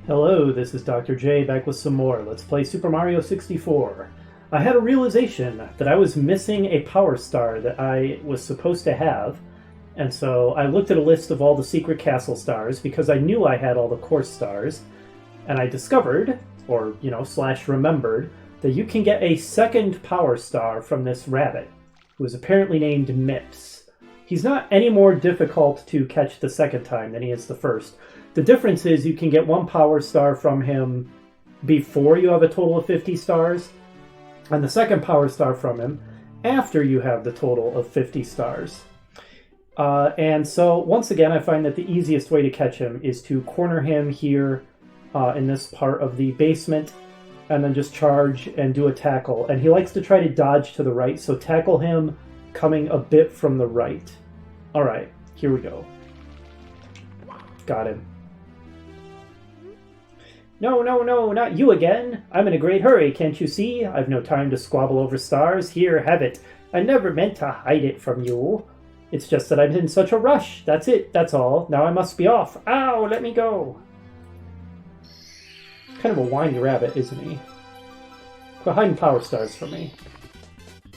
Hello, this is Dr. J back with some more. Let's play Super Mario 64. I had a realization that I was missing a power star that I was supposed to have, and so I looked at a list of all the secret castle stars because I knew I had all the course stars, and I discovered, or slash remembered, that you can get a second power star from this rabbit, who is apparently named Mips. He's not any more difficult to catch the second time than he is the first. The difference is you can get one power star from him before you have a total of 50 stars, and the second power star from him after you have the total of 50 stars. And so, once again, I find that the easiest way to catch him is to corner him here in this part of the basement, and then just charge and do a tackle. And he likes to try to dodge to the right, so tackle him coming a bit from the right. Alright, here we go. Got him. No, no, no, not you again. I'm in a great hurry, can't you see? I've no time to squabble over stars. Here, have it. I never meant to hide it from you. It's just that I'm in such a rush. That's it, that's all. Now I must be off. Ow, let me go. Kind of a whiny rabbit, isn't he? Quit hiding power stars from me.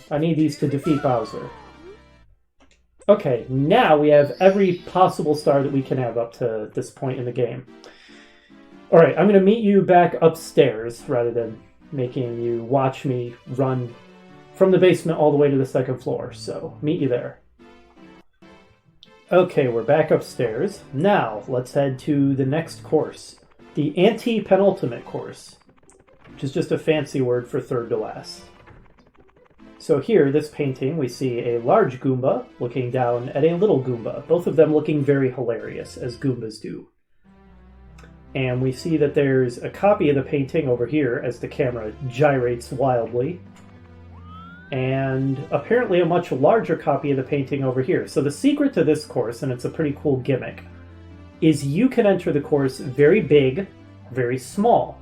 I need these to defeat Bowser. Okay, now we have every possible star that we can have up to this point in the game. Alright, I'm going to meet you back upstairs rather than making you watch me run from the basement all the way to the second floor. So, meet you there. Okay, we're back upstairs. Now, let's head to the next course. The anti-penultimate course, which is just a fancy word for third to last. So here, this painting, we see a large Goomba looking down at a little Goomba, both of them looking very hilarious, as Goombas do. And we see that there's a copy of the painting over here as the camera gyrates wildly, and apparently a much larger copy of the painting over here. So the secret to this course, and it's a pretty cool gimmick, is you can enter the course very big, very small.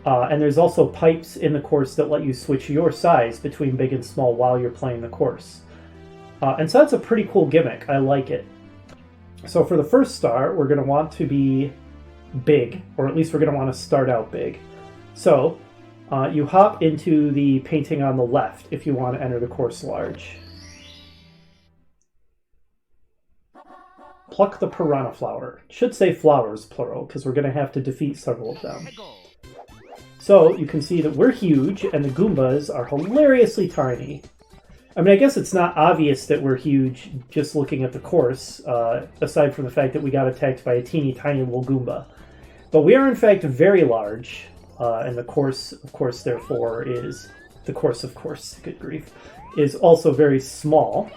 And there's also pipes in the course that let you switch your size between big and small while you're playing the course. And so that's a pretty cool gimmick. I like it. So for the first star, we're going to want to be big, or at least we're going to want to start out big. So you hop into the painting on the left if you want to enter the course large. Pluck the piranha flower. It should say flowers, plural, because we're going to have to defeat several of them. So you can see that we're huge, and the Goombas are hilariously tiny. I mean, I guess it's not obvious that we're huge just looking at the course, aside from the fact that we got attacked by a teeny tiny little Goomba. But we are in fact very large, and the course, of course, therefore is... The course, of course, good grief, is also very small.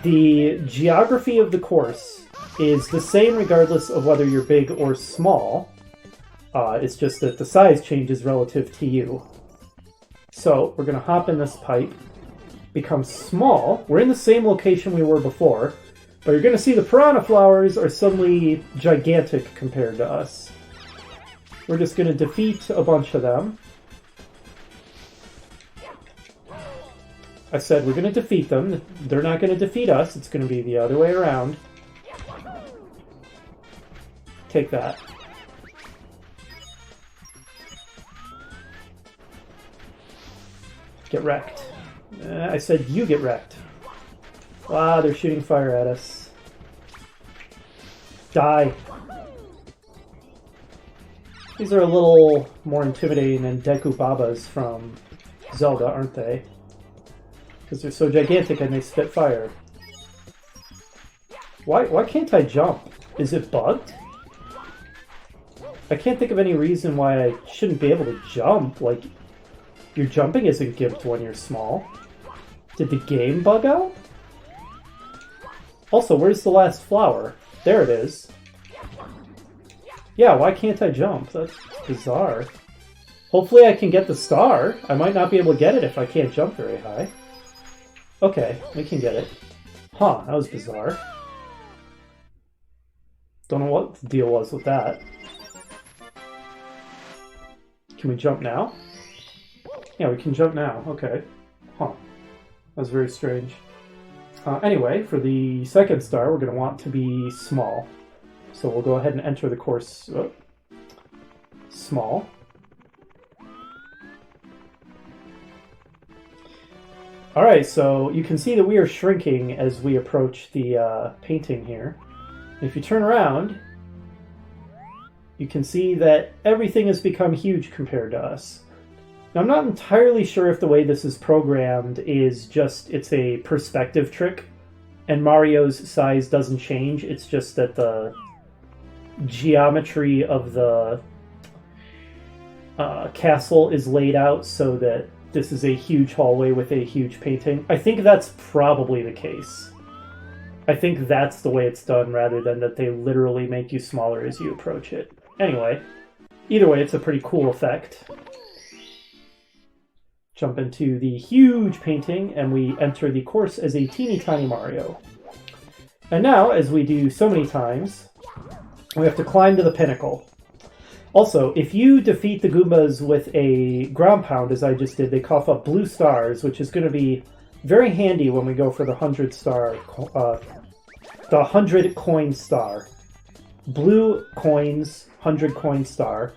The geography of the course is the same regardless of whether you're big or small. It's just that the size changes relative to you. So we're going to hop in this pipe, become small. We're in the same location we were before, but you're going to see the piranha flowers are suddenly gigantic compared to us. We're just going to defeat a bunch of them. I said we're going to defeat them. They're not going to defeat us. It's going to be the other way around. Take that. Get wrecked. I said you get wrecked. Wow, they're shooting fire at us. Die. These are a little more intimidating than Deku Babas from Zelda, aren't they? Because they're so gigantic and they spit fire. Why can't I jump? Is it bugged? I can't think of any reason why I shouldn't be able to jump. Like, your jumping isn't gimped when you're small. Did the game bug out? Also, where's the last flower? There it is. Yeah, why can't I jump? That's bizarre. Hopefully I can get the star. I might not be able to get it if I can't jump very high. Okay, we can get it. Huh, that was bizarre. Don't know what the deal was with that. Can we jump now? Yeah, we can jump now. Okay. Huh. That was very strange. Anyway, for the second star, we're going to want to be small. So we'll go ahead and enter the course. Oh, small. Alright, so you can see that we are shrinking as we approach the painting here. If you turn around, you can see that everything has become huge compared to us. Now, I'm not entirely sure if the way this is programmed is just, it's a perspective trick, and Mario's size doesn't change. It's just that the geometry of the castle is laid out so that this is a huge hallway with a huge painting. I think that's probably the case. I think that's the way it's done, rather than that they literally make you smaller as you approach it. Anyway, either way, it's a pretty cool effect. Jump into the huge painting, and we enter the course as a teeny tiny Mario. And now, as we do so many times, we have to climb to the pinnacle. Also, if you defeat the Goombas with a ground pound, as I just did, they cough up blue stars, which is going to be very handy when we go for the 100 coin star. Blue coins, 100 coin star.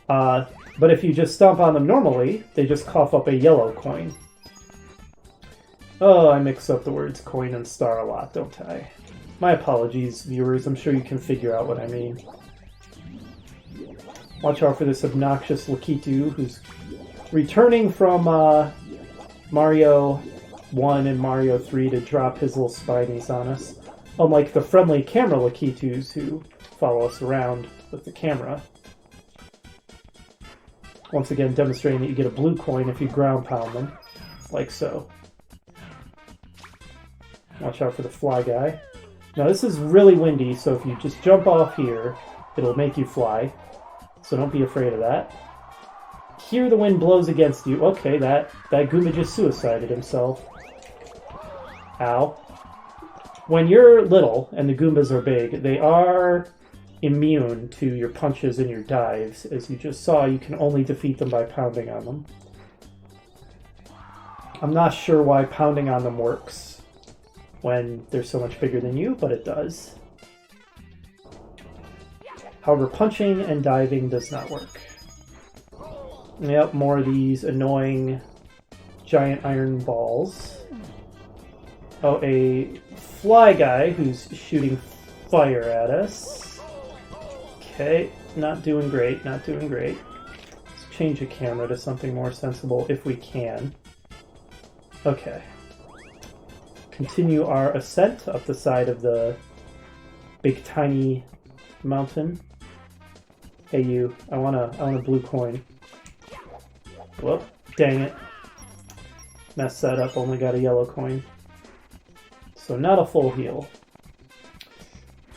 But if you just stomp on them normally, they just cough up a yellow coin. Oh, I mix up the words coin and star a lot, don't I? My apologies, viewers. I'm sure you can figure out what I mean. Watch out for this obnoxious Lakitu, who's returning from Mario 1 and Mario 3 to drop his little spinies on us. Unlike the friendly camera Lakitus who follow us around with the camera. Once again, demonstrating that you get a blue coin if you ground pound them, like so. Watch out for the fly guy. Now this is really windy, so if you just jump off here, it'll make you fly. So don't be afraid of that. Here the wind blows against you. Okay, that Goomba just suicided himself. Ow. When you're little and the Goombas are big, they are immune to your punches and your dives. As you just saw, you can only defeat them by pounding on them. I'm not sure why pounding on them works when they're so much bigger than you, but it does. However, punching and diving does not work. Yep, more of these annoying giant iron balls. Oh, a fly guy who's shooting fire at us. Okay, not doing great, not doing great. Let's change the camera to something more sensible if we can. Okay. Continue our ascent up the side of the big tiny mountain. Hey you, I want a blue coin. Whoop, dang it. Messed that up, only got a yellow coin. So not a full heal.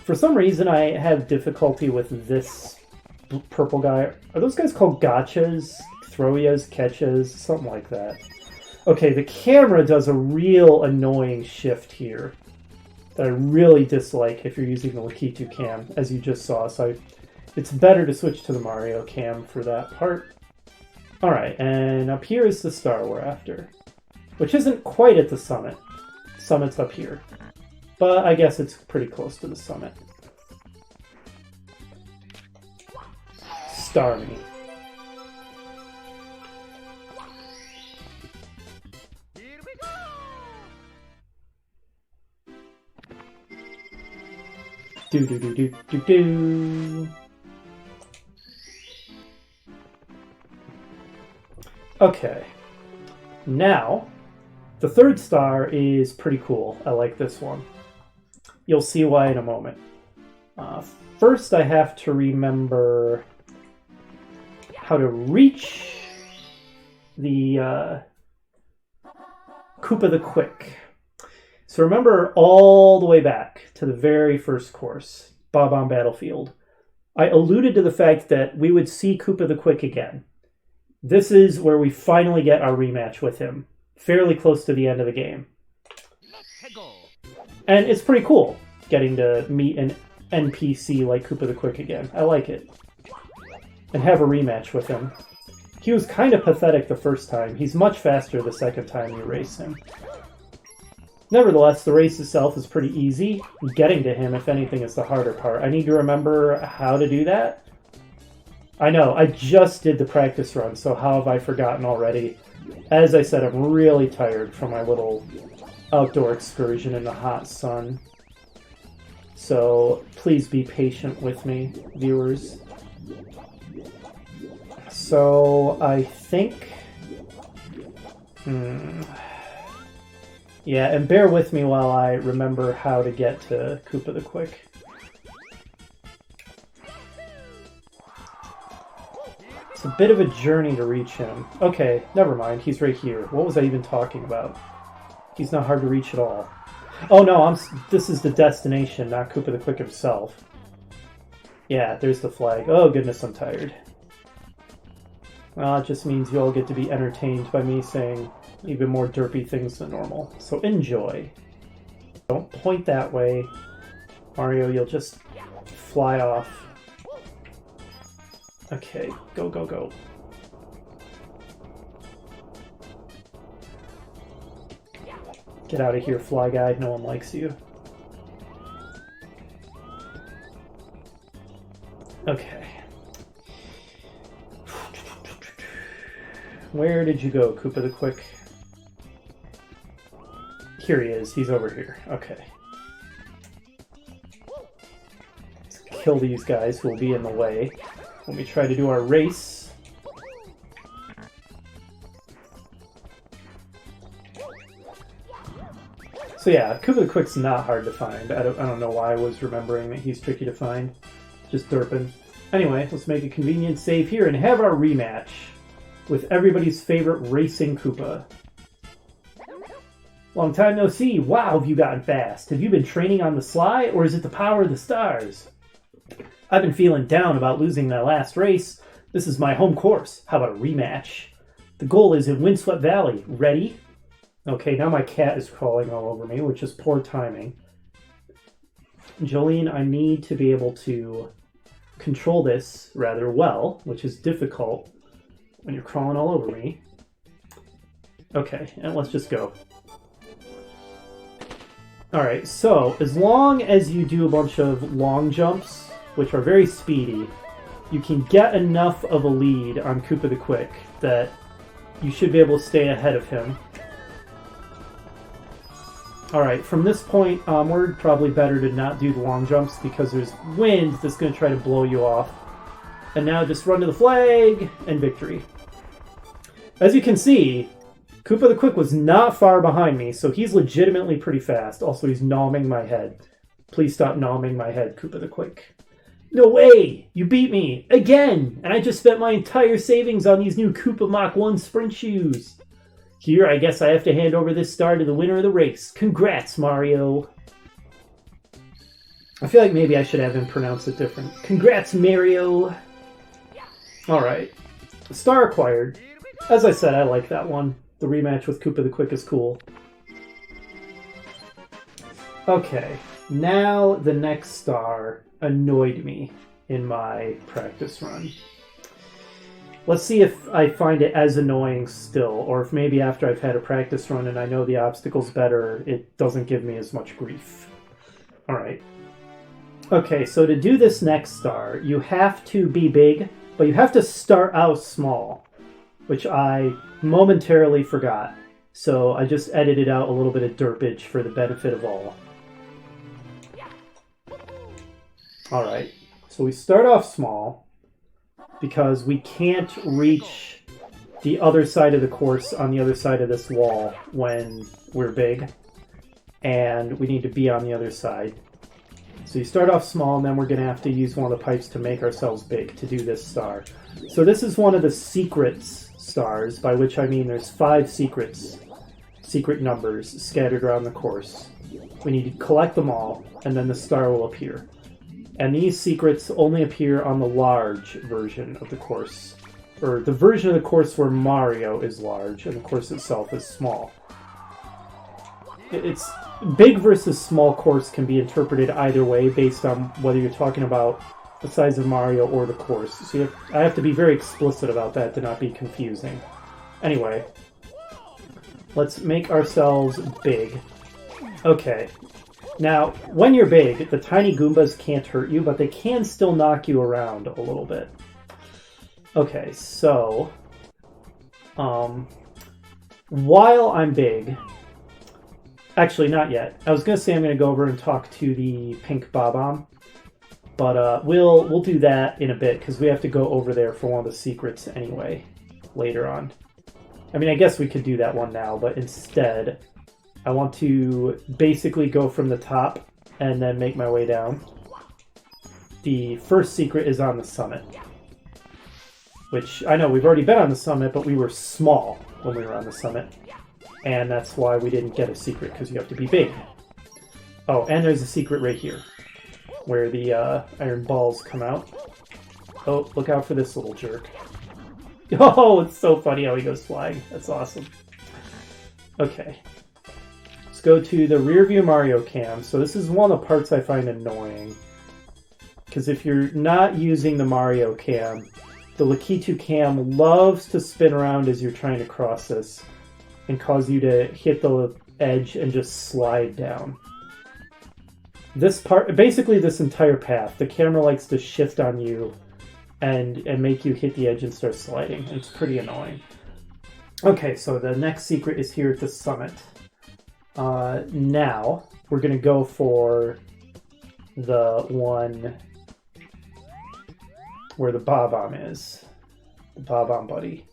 For some reason I have difficulty with this purple guy. Are those guys called gotchas? Throwyas, catches, something like that. Okay, the camera does a real annoying shift here that I really dislike if you're using the Lakitu cam, as you just saw. So it's better to switch to the Mario cam for that part. Alright, and up here is the star we're after, which isn't quite at the summit. Summit's up here, but I guess it's pretty close to the summit. Star me. Do do do do do do. Okay, now the third star is pretty cool. I like this one. You'll see why in a moment. First, I have to remember how to reach the Koopa the Quick. So remember all the way back to the very first course, Bob-omb Battlefield. I alluded to the fact that we would see Koopa the Quick again. This is where we finally get our rematch with him, fairly close to the end of the game. And it's pretty cool getting to meet an NPC like Koopa the Quick again. I like it. And have a rematch with him. He was kind of pathetic the first time. He's much faster the second time you race him. Nevertheless, the race itself is pretty easy. Getting to him, if anything, is the harder part. I need to remember how to do that. I know, I just did the practice run, so how have I forgotten already? As I said, I'm really tired from my little outdoor excursion in the hot sun. So please be patient with me, viewers. So I think... Yeah, and bear with me while I remember how to get to Koopa the Quick. It's a bit of a journey to reach him. Okay, never mind. He's right here. What was I even talking about? He's not hard to reach at all. Oh no, this is the destination, not Koopa the Quick himself. Yeah, there's the flag. Oh goodness, I'm tired. Well, it just means you all get to be entertained by me saying even more derpy things than normal. So enjoy. Don't point that way. Mario, you'll just fly off. Okay, go, go, go. Get out of here, Fly Guy. No one likes you. Okay. Where did you go, Koopa the Quick? Here he is. He's over here. Okay. Let's kill these guys who will be in the way when we try to do our race. So yeah, Koopa the Quick's not hard to find. I don't know why I was remembering that he's tricky to find. Just derping. Anyway, let's make a convenient save here and have our rematch with everybody's favorite racing Koopa. Long time no see. Wow, have you gotten fast? Have you been training on the sly, or is it the power of the stars? I've been feeling down about losing that last race. This is my home course. How about a rematch? The goal is in Windswept Valley. Ready? Okay, now my cat is crawling all over me, which is poor timing. Jolene, I need to be able to control this rather well, which is difficult when you're crawling all over me. Okay, and let's just go. Alright, so as long as you do a bunch of long jumps, which are very speedy, you can get enough of a lead on Koopa the Quick that you should be able to stay ahead of him. Alright, from this point onward, probably better to not do the long jumps because there's wind that's going to try to blow you off. And now just run to the flag and victory. As you can see, Koopa the Quick was not far behind me, so he's legitimately pretty fast. Also, he's nomming my head. Please stop nomming my head, Koopa the Quick. No way! You beat me! Again! And I just spent my entire savings on these new Koopa Mach 1 sprint shoes. Here, I guess I have to hand over this star to the winner of the race. Congrats, Mario! I feel like maybe I should have him pronounce it different. Congrats, Mario! Alright. Star acquired. As I said, I like that one. The rematch with Koopa the Quick is cool. Okay, now the next star annoyed me in my practice run. Let's see if I find it as annoying still, or if maybe after I've had a practice run and I know the obstacles better, it doesn't give me as much grief. Alright. Okay, so to do this next star, you have to be big, but you have to start out small, which I momentarily forgot. So I just edited out a little bit of derpage for the benefit of all. Alright, so we start off small because we can't reach the other side of the course on the other side of this wall when we're big, and we need to be on the other side. So you start off small, and then we're going to have to use one of the pipes to make ourselves big to do this star. So this is one of the secrets stars, by which I mean there's 5 secret numbers scattered around the course. We need to collect them all, and then the star will appear. And these secrets only appear on the large version of the course, or the version of the course where Mario is large and the course itself is small. It's big versus small course can be interpreted either way based on whether you're talking about the size of Mario or the course. So I have to be very explicit about that to not be confusing. Anyway, let's make ourselves big. Okay. Now, when you're big, the tiny Goombas can't hurt you, but they can still knock you around a little bit. Okay, so while I'm big, actually not yet. I was gonna say I'm gonna go over and talk to the pink Bob-omb, but we'll do that in a bit because we have to go over there for one of the secrets anyway later on. I mean, I guess we could do that one now, but instead, I want to basically go from the top and then make my way down. The first secret is on the summit, which I know we've already been on the summit, but we were small when we were on the summit, and that's why we didn't get a secret, because you have to be big. Oh, and there's a secret right here, where the iron balls come out. Oh, look out for this little jerk. Oh, it's so funny how he goes flying. That's awesome. Okay. Let's go to the rear view Mario cam. So this is one of the parts I find annoying. Because if you're not using the Mario cam, the Lakitu cam loves to spin around as you're trying to cross this and cause you to hit the edge and just slide down. This part, basically this entire path, the camera likes to shift on you and make you hit the edge and start sliding. It's pretty annoying. Okay, so the next secret is here at the summit. Now, we're going to go for the one where the Bob-omb is. The Bob-omb buddy.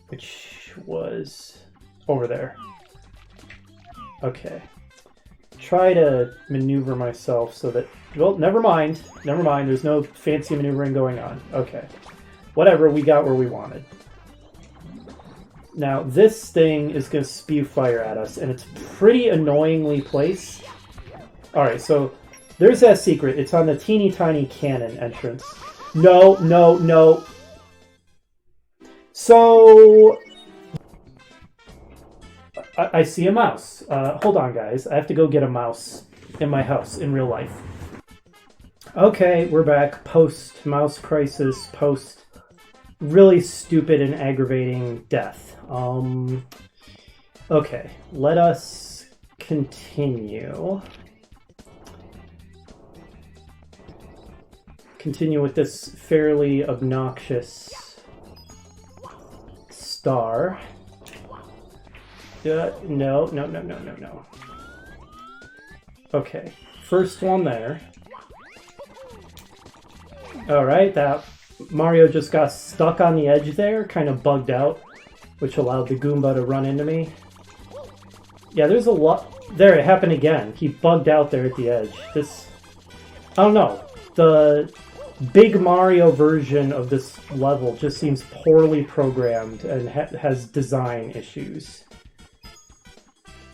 Which was over there. Okay. Try to maneuver myself so that... Well, never mind. Never mind. There's no fancy maneuvering going on. Okay. Whatever. We got where we wanted. Now, this thing is going to spew fire at us, and it's pretty annoyingly placed. Alright, so there's that secret. It's on the teeny tiny cannon entrance. No, no, no. So... I see a mouse. Hold on, guys. I have to go get a mouse in my house in real life. Okay, we're back. Post mouse crisis. Post really stupid and aggravating death. Okay, let us continue. Continue with this fairly obnoxious star. No. Okay, first one there. Alright, that Mario just got stuck on the edge there, kind of bugged out, which allowed the Goomba to run into me. Yeah, there's a lot... There, it happened again. He bugged out there at the edge. This... I don't know. The big Mario version of this level just seems poorly programmed and has design issues.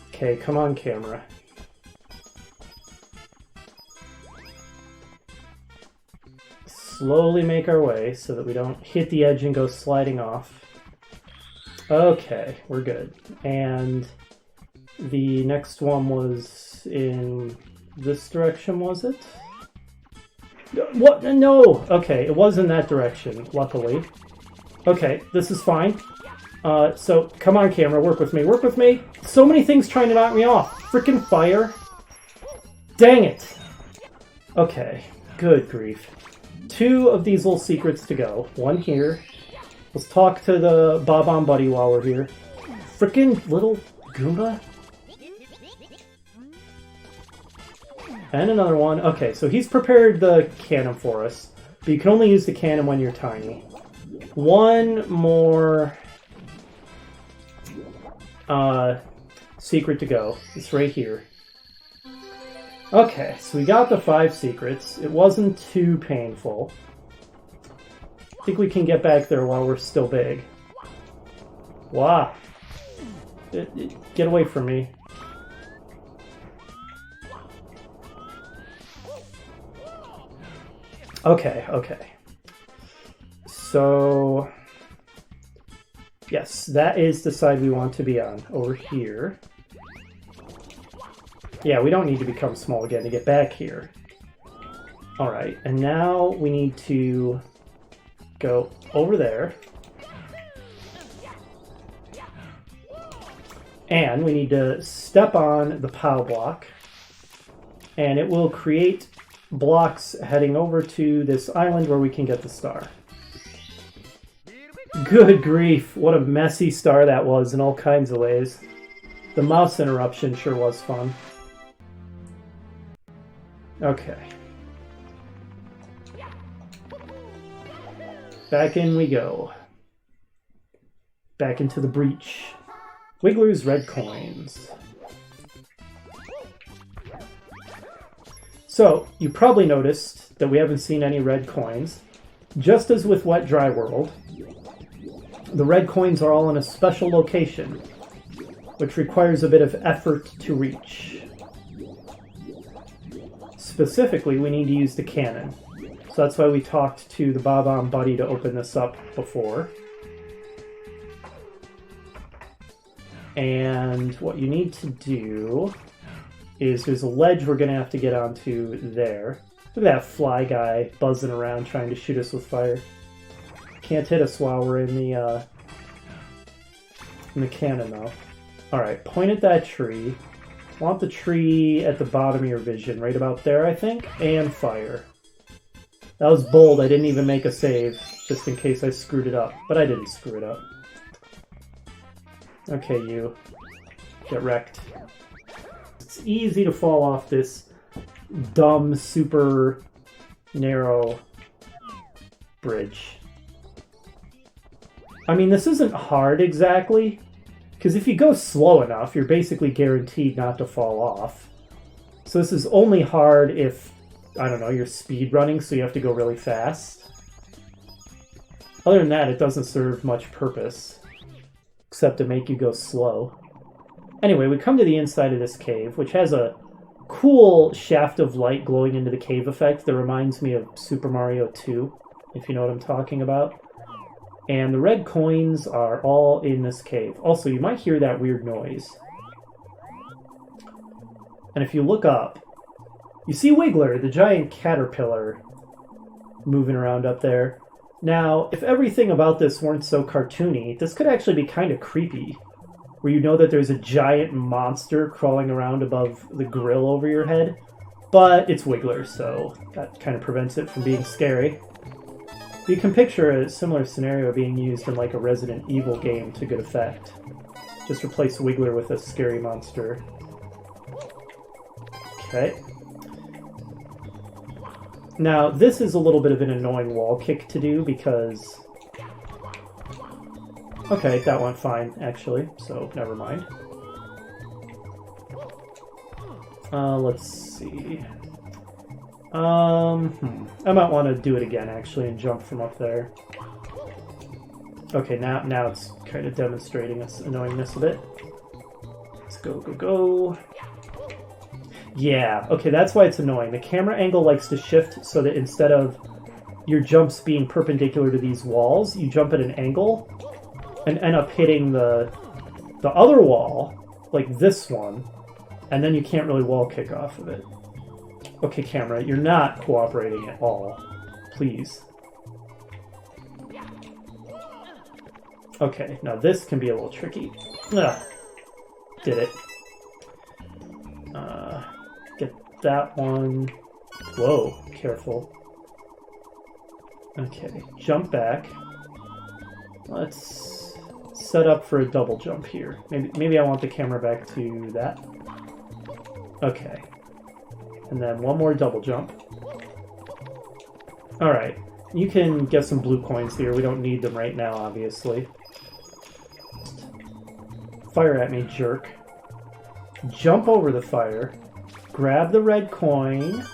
Okay, come on, camera. Slowly make our way so that we don't hit the edge and go sliding off. Okay, we're good. And the next one was in this direction, was it? What? No! Okay, it was in that direction, luckily. Okay, this is fine. So, come on, camera, work with me. Work with me! So many things trying to knock me off. Frickin' fire. Dang it! Okay, good grief. 2 of these little secrets to go. One here. Let's talk to the Bob-omb buddy while we're here. Frickin' little Goomba. And another one. Okay, so he's prepared the cannon for us. But you can only use the cannon when you're tiny. One more... secret to go. It's right here. Okay, so we got the 5 secrets. It wasn't too painful. I think we can get back there while we're still big. Wow. Get away from me. Okay. So... Yes, that is the side we want to be on, over here. Yeah, we don't need to become small again to get back here. Alright, and now we need to go over there. And we need to step on the POW block. And it will create blocks heading over to this island where we can get the star. Good grief, what a messy star that was in all kinds of ways. The mouse interruption sure was fun. Okay. Back in we go. Back into the breach. Wiggler's red coins. So, you probably noticed that we haven't seen any red coins. Just as with Wet Dry World, the red coins are all in a special location, which requires a bit of effort to reach. Specifically, we need to use the cannon. So that's why we talked to the Bob-omb Buddy to open this up before. And what you need to do is there's a ledge we're going to have to get onto there. Look at that fly guy buzzing around trying to shoot us with fire. Can't hit us while we're in the cannon, though. Alright, point at that tree. Want the tree at the bottom of your vision, right about there, I think, and fire. That was bold. I didn't even make a save, just in case I screwed it up. But I didn't screw it up. Okay, you. Get wrecked. It's easy to fall off this dumb, super narrow bridge. I mean, this isn't hard exactly, because if you go slow enough, you're basically guaranteed not to fall off. So this is only hard if, I don't know, you're speed running, so you have to go really fast. Other than that, it doesn't serve much purpose, except to make you go slow. Anyway, we come to the inside of this cave, which has a cool shaft of light glowing into the cave effect that reminds me of Super Mario 2, if you know what I'm talking about. And the red coins are all in this cave. Also, you might hear that weird noise. And if you look up, you see Wiggler, the giant caterpillar, moving around up there. Now, if everything about this weren't so cartoony, this could actually be kind of creepy. Where you know that there's a giant monster crawling around above the grill over your head. But it's Wiggler, so that kind of prevents it from being scary. You can picture a similar scenario being used in like a Resident Evil game to good effect. Just replace Wiggler with a scary monster. Okay. Now, this is a little bit of an annoying wall kick to do because... Okay, that went fine, actually, so never mind. Let's see... I might want to do it again, actually, and jump from up there. Okay, now it's kind of demonstrating its annoyingness a bit. Let's go, go, go. Yeah, okay, that's why it's annoying. The camera angle likes to shift so that instead of your jumps being perpendicular to these walls, you jump at an angle and end up hitting the other wall, like this one, and then you can't really wall kick off of it. Okay, camera, you're not cooperating at all. Please. Okay, now this can be a little tricky. Ugh. Did it. Get that one. Whoa, careful. Okay, jump back. Let's set up for a double jump here. Maybe I want the camera back to that. Okay. And then one more double jump. Alright, you can get some blue coins here. We don't need them right now, obviously. Fire at me, jerk. Jump over the fire. Grab the red coin.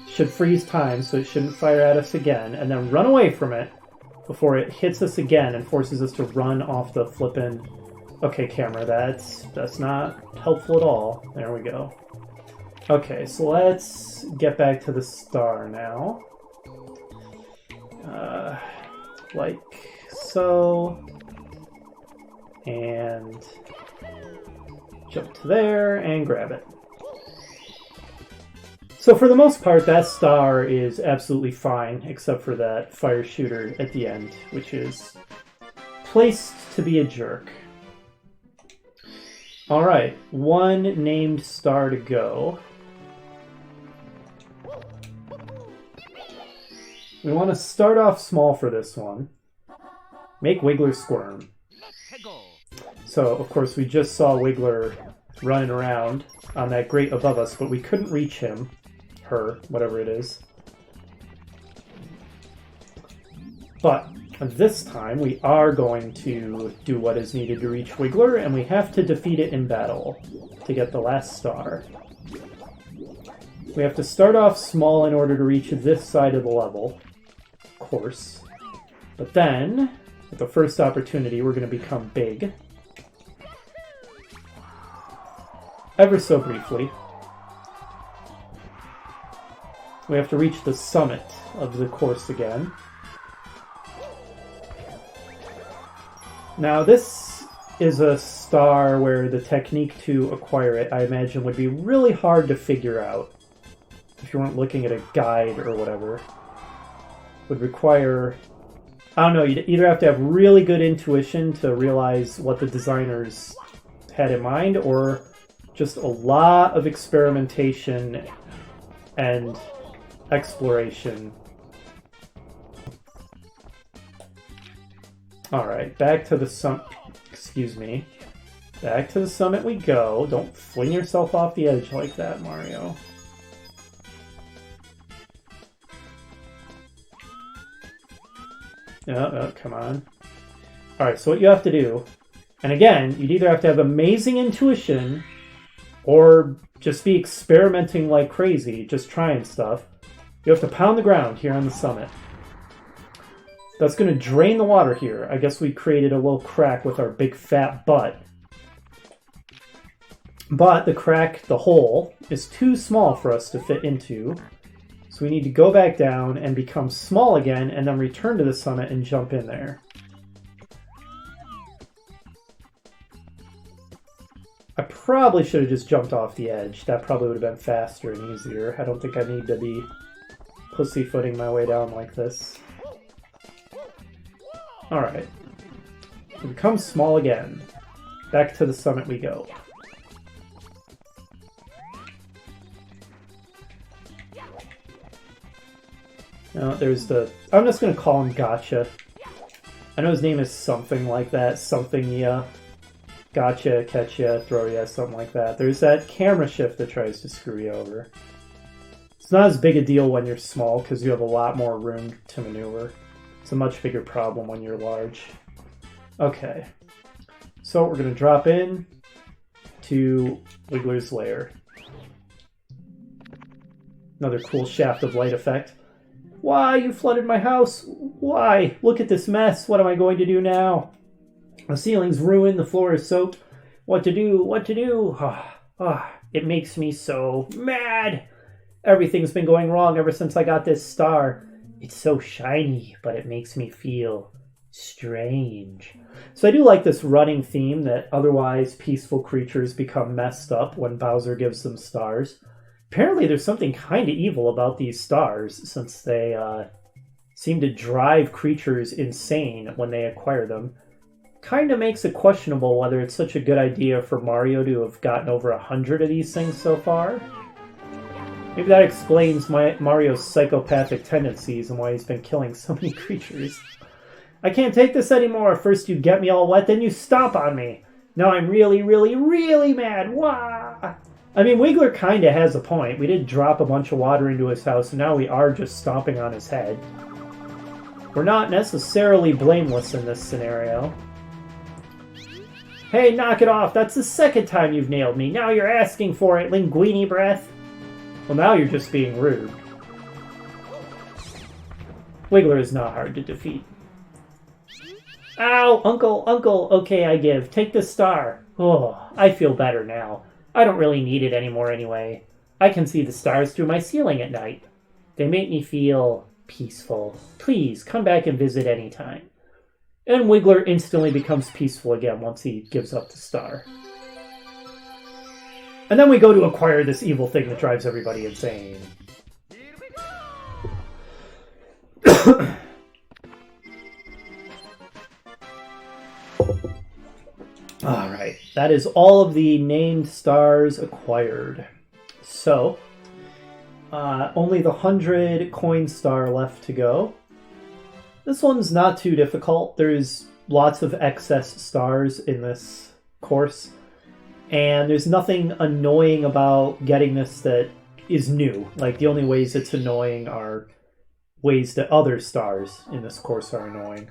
Should freeze time, so it shouldn't fire at us again. And then run away from it before it hits us again and forces us to run off the flippin'... Okay, camera, that's not helpful at all. There we go. Okay, so let's get back to the star now. Like so. And jump to there and grab it. So for the most part, that star is absolutely fine, except for that fire shooter at the end, which is placed to be a jerk. Alright, one named star to go. We want to start off small for this one. Make Wiggler squirm. So, of course, we just saw Wiggler running around on that grate above us, but we couldn't reach him. Her, whatever it is. But this time, we are going to do what is needed to reach Wiggler, and we have to defeat it in battle to get the last star. We have to start off small in order to reach this side of the level, of course. But then, at the first opportunity, we're going to become big. Ever so briefly. We have to reach the summit of the course again. Now, this is a star where the technique to acquire it, I imagine, would be really hard to figure out if you weren't looking at a guide or whatever. Would require, I don't know, you'd either have to have really good intuition to realize what the designers had in mind, or just a lot of experimentation and exploration. Alright, back to the summit. Excuse me. Back to the summit we go. Don't fling yourself off the edge like that, Mario. Oh, come on. Alright, so what you have to do, and again, you'd either have to have amazing intuition or just be experimenting like crazy, just trying stuff. You have to pound the ground here on the summit. That's going to drain the water here. I guess we created a little crack with our big fat butt. But the crack, the hole, is too small for us to fit into. So we need to go back down and become small again, and then return to the summit and jump in there. I probably should have just jumped off the edge. That probably would have been faster and easier. I don't think I need to be pussyfooting my way down like this. Alright. We become small again. Back to the summit we go. Now, there's the... I'm just going to call him Gotcha. I know his name is something like that. Something, yeah. Gotcha, catch ya, throw ya, something like that. There's that camera shift that tries to screw you over. It's not as big a deal when you're small, because you have a lot more room to maneuver. It's a much bigger problem when you're large. Okay. So we're going to drop in to Wiggler's lair. Another cool shaft of light effect. Why? You flooded my house. Why? Look at this mess. What am I going to do now? The ceiling's ruined. The floor is soaked. What to do? What to do? It makes me so mad. Everything's been going wrong ever since I got this star. It's so shiny, but it makes me feel strange. So I do like this running theme that otherwise peaceful creatures become messed up when Bowser gives them stars. Apparently there's something kind of evil about these stars, since they seem to drive creatures insane when they acquire them. Kind of makes it questionable whether it's such a good idea for Mario to have gotten over 100 of these things so far. Maybe that explains Mario's psychopathic tendencies and why he's been killing so many creatures. I can't take this anymore. First you get me all wet, then you stomp on me. Now I'm really, really, really mad. Wah! I mean, Wiggler kind of has a point. We did drop a bunch of water into his house, and now we are just stomping on his head. We're not necessarily blameless in this scenario. Hey, knock it off. That's the second time you've nailed me. Now you're asking for it, linguini breath. Well, now you're just being rude. Wiggler is not hard to defeat. Ow, uncle, okay, I give. Take the star. Oh, I feel better now. I don't really need it anymore anyway. I can see the stars through my ceiling at night. They make me feel peaceful. Please, come back and visit anytime. And Wiggler instantly becomes peaceful again once he gives up the star. And then we go to acquire this evil thing that drives everybody insane. Alright, that is all of the named stars acquired. So, only the 100 coin star left to go. This one's not too difficult. There's lots of excess stars in this course, and there's nothing annoying about getting this that is new. Like, the only ways it's annoying are ways that other stars in this course are annoying.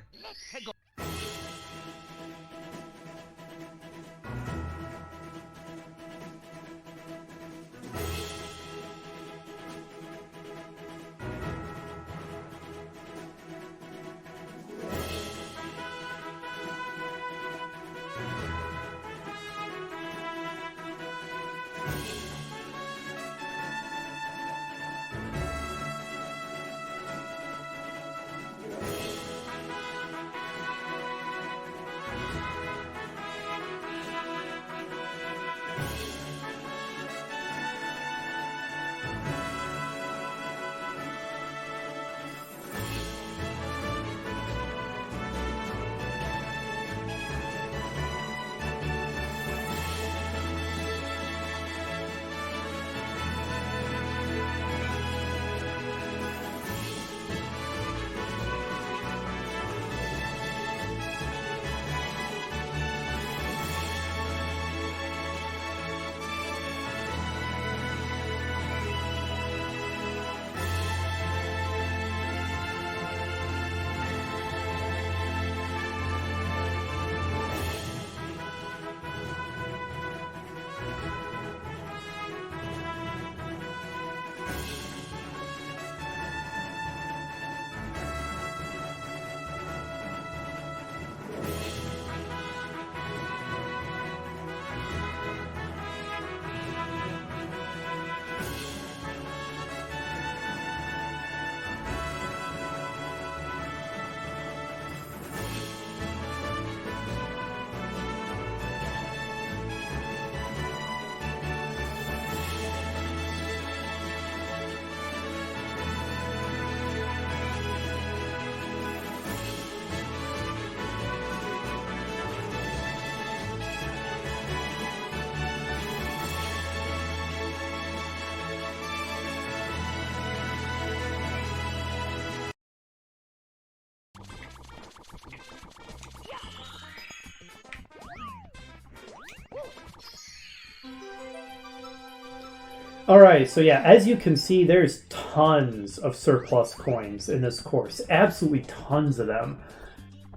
Alright, so yeah, as you can see, there's tons of surplus coins in this course. Absolutely tons of them.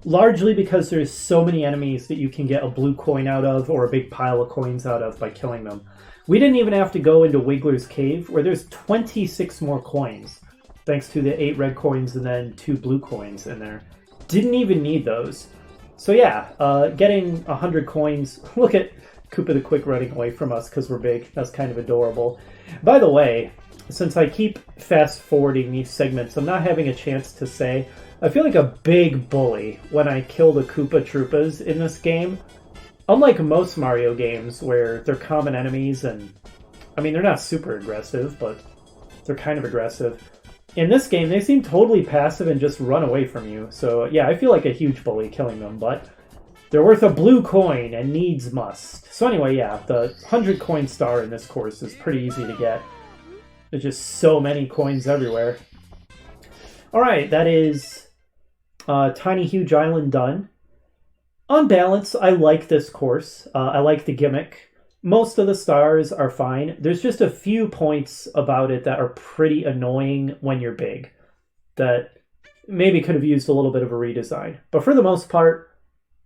Largely because there's so many enemies that you can get a blue coin out of, or a big pile of coins out of, by killing them. We didn't even have to go into Wiggler's Cave, where there's 26 more coins, thanks to the 8 red coins and then 2 blue coins in there. Didn't even need those. So yeah, getting 100 coins. Look at Koopa the Quick running away from us because we're big. That's kind of adorable. By the way, since I keep fast-forwarding these segments, I'm not having a chance to say, I feel like a big bully when I kill the Koopa Troopas in this game. Unlike most Mario games where they're common enemies and, I mean, they're not super aggressive, but they're kind of aggressive. In this game, they seem totally passive and just run away from you. So yeah, I feel like a huge bully killing them, but they're worth a blue coin and needs must. So anyway, yeah, the 100 coin star in this course is pretty easy to get. There's just so many coins everywhere. Alright, that is Tiny Huge Island done. On balance, I like this course. I like the gimmick. Most of the stars are fine. There's just a few points about it that are pretty annoying when you're big, that maybe could have used a little bit of a redesign. But for the most part,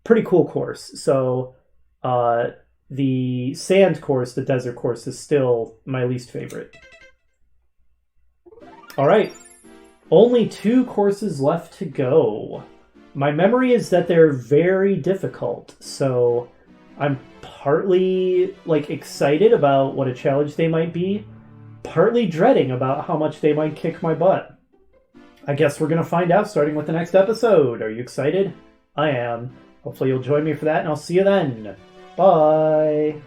pretty cool course. So the sand course, the desert course, is still my least favorite. Alright, only 2 courses left to go. My memory is that they're very difficult, so I'm partly excited about what a challenge they might be, partly dreading about how much they might kick my butt. I guess we're gonna find out starting with the next episode. Are you excited? I am. Hopefully you'll join me for that, and I'll see you then. Bye!